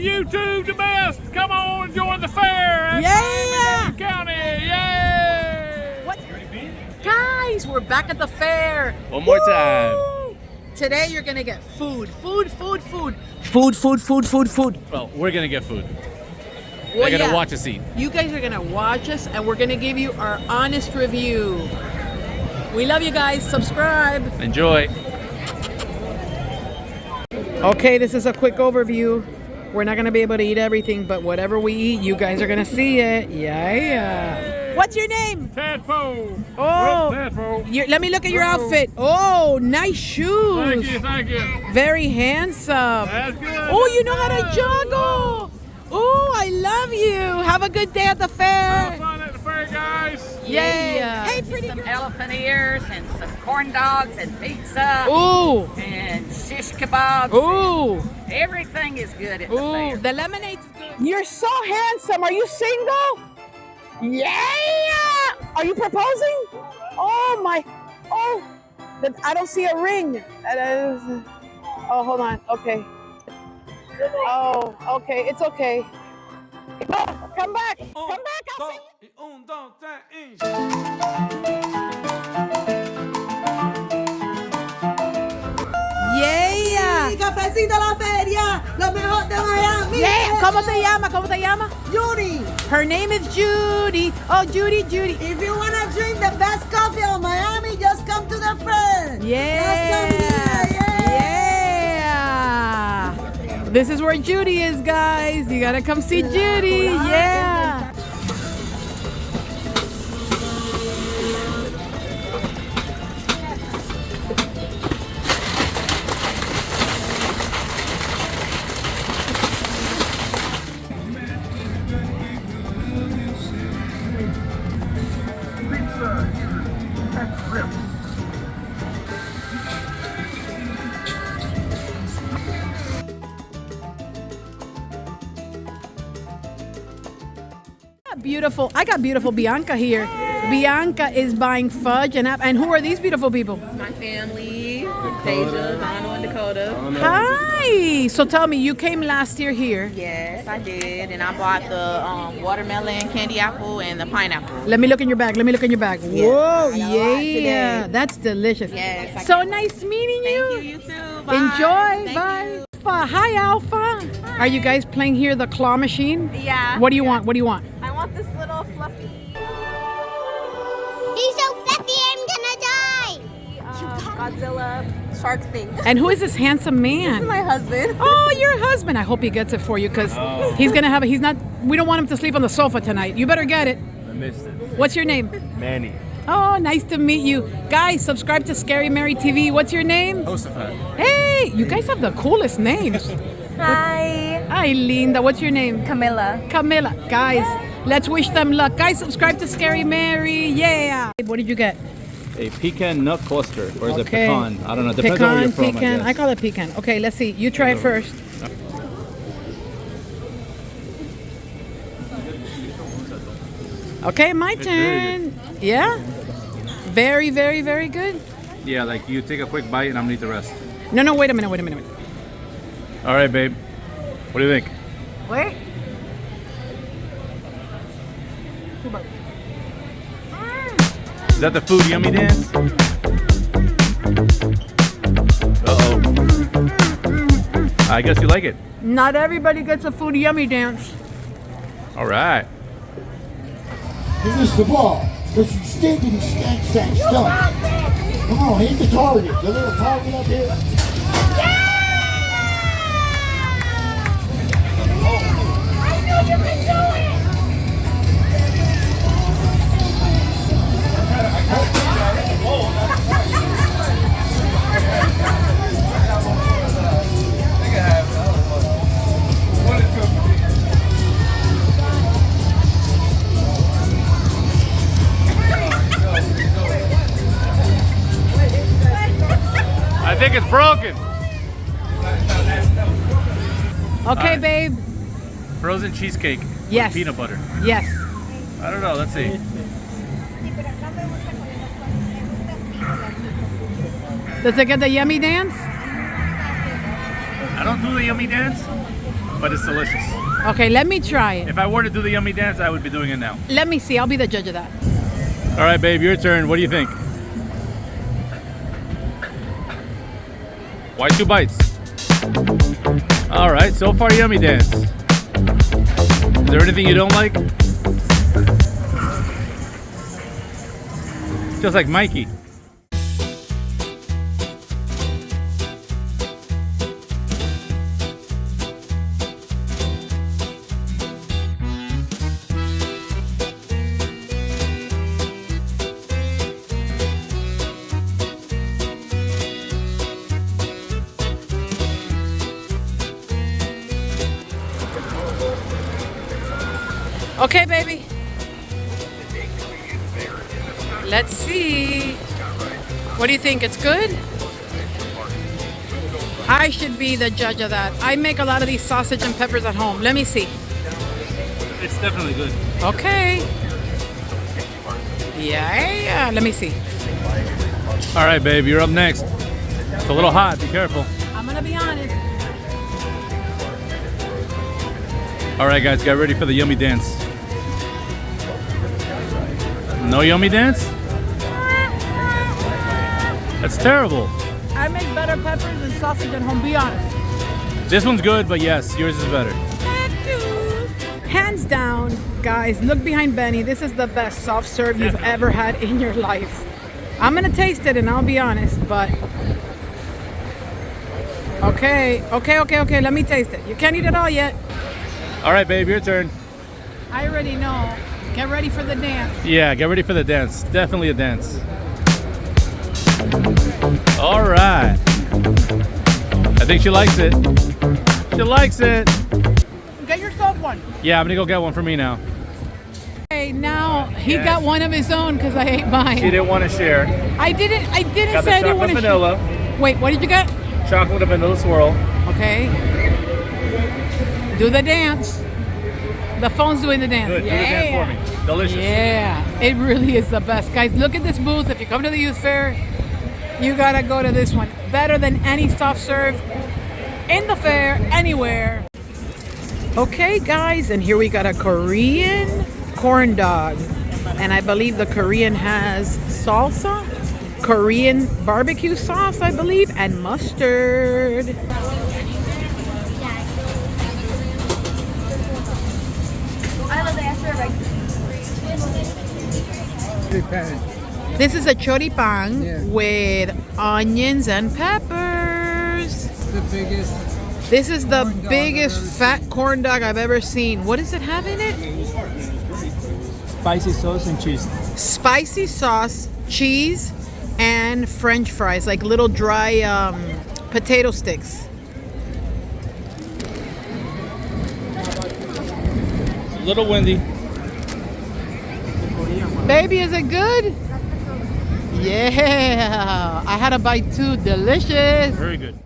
YouTube the best. Come on, join the fair at Miami-Dade County. Yay! What? Guys, we're back at the fair. One more time. Today you're gonna get food. Food. Well, we're gonna get food. Well, They're gonna watch us eat. You guys are gonna watch us, and we're gonna give you our honest review. We love you guys. Subscribe. Enjoy. Okay, this is a quick overview. We're not gonna be able to eat everything, but whatever we eat, you guys are gonna see it. Yeah. What's your name? Tadpole. Oh, Tadpole. let me look at your outfit. Oh, nice shoes. Thank you. Very handsome. That's good. Oh, you know how to juggle. Oh, I love you. Have a good day at the fair. Have fun at the fair, guys. Yeah. Hey, pretty some elephant ears and some corn dogs and pizza. Ooh. And shish kebabs. Ooh. Everything is good at the Ooh. fair. The lemonade's good. You're so handsome. Are you single? Yeah. Are you proposing? Oh my. Oh. I don't see a ring. Oh, hold on. Okay. Oh, okay. It's okay. No, come back. Come back. I'll see you. Yeah. Cafecito La Feria, lo mejor de Miami. Yeah. ¿Cómo te llama? ¿Cómo te llama? Judy, Her name is Judy. Oh, Judy. if you want to drink the best coffee of Miami, just come to the fair. Yeah. Just come here. Yeah. This is where Judy is, guys. You gotta come see Judy. Yeah. Beautiful. I got beautiful Bianca here. Bianca is buying fudge and who are these beautiful people? My family, Deja, Mano, and Dakota. Hi. So tell me, you came last year here. Yes, I did, and I bought the watermelon, candy apple, and the pineapple. Let me look in your bag. Whoa, I got a lot yeah. today. That's delicious. Yes, So nice meeting you. Thank you, you too. Bye. Enjoy. Thank Bye. you. Alpha. Hi, Alpha. Are you guys playing here the claw machine? Yeah. What do you want? What do you want? I want this little fluffy. He's so fluffy, I'm gonna die. Godzilla shark thing. And who is this handsome man? This is my husband. Oh, your husband. I hope he gets it for you because he's going to have it. We don't want him to sleep on the sofa tonight. You better get it. I missed it. What's your name? Manny. Oh, nice to meet you. Guys, subscribe to Scary Mary TV. What's your name? Josephat. Hey, you guys have the coolest names. Hi. Hi, Linda. What's your name? Camilla. Camilla. Guys, let's wish them luck. Guys, subscribe to Scary Mary. Yeah. What did you get? A pecan nut cluster, or is it Okay. pecan? I don't know. Depends on where you're from, pecan. I I guess. call it pecan. Okay, let's see. You try it first. Okay, my It's very turn. Yeah? Very, very, very good. Yeah, like you take a quick bite and I'm gonna eat the rest. No, wait a minute. All right, babe. What do you think? Wait. Is that the food yummy dance? Uh-oh. I guess you like it. Not everybody gets a food yummy dance. All right. This is the ball. Because you stinking stank sack stuff. Come on, hit the target. The little target up here. I think it's broken. Okay, babe. Frozen cheesecake Yes. with peanut butter. Yes. I don't know. Let's see. Does it get the yummy dance? I don't do the yummy dance. but it's delicious. Okay, let me try it. If I were to do the yummy dance, I would be doing it now. Let me see. I'll be the judge of that. All right, babe, your turn. What do you think? Why 2 bites? All right, so far yummy dance. Is there anything you don't like? Just like Mikey. Okay, baby. Let's see. What do you think? It's good? I should be the judge of that. I make a lot of these sausage and peppers at home. Let me see. It's definitely good. Okay. Yeah. Let me see. All right, babe, you're up next. It's a little hot. Be careful. I'm gonna be honest. All right, guys, get ready for the yummy dance. No yummy dance? That's terrible. I make better peppers and sausage at home, be honest. This one's good, but yes, yours is better. Hands down, guys, look behind Benny. This is the best soft serve you've ever had in your life. I'm gonna taste it and I'll be honest, but okay, let me taste it. You can't eat it all yet. All right, babe, your turn. I already know. Get ready for the dance. Yeah, get ready for the dance. Definitely a dance. All right. I think she likes it. She likes it. Get yourself one. Yeah, I'm gonna go get one for me now. Okay, now he got one of his own because I ate mine. She didn't want to share. I didn't Got say I the didn't want chocolate to vanilla. Wait, what did you get? Chocolate and vanilla swirl. Okay. Do the dance. The phone's doing the dance. Good, do the dance for me. Delicious. Yeah, it really is the best. Guys, look at this booth. If you come to the youth fair, you gotta go to this one. Better than any soft serve in the fair, anywhere. Okay, guys, and here we got a Korean corn dog. And I believe the Korean has salsa, Korean barbecue sauce, I believe, and mustard. This is a choripán with onions and peppers. The biggest. This is the biggest fat corn dog I've ever seen. What does it have in it? Spicy sauce and cheese. Spicy sauce, cheese, and French fries, like little dry potato sticks. It's a little windy. Baby, is it good? Yeah, I had a bite too. Delicious. Very good.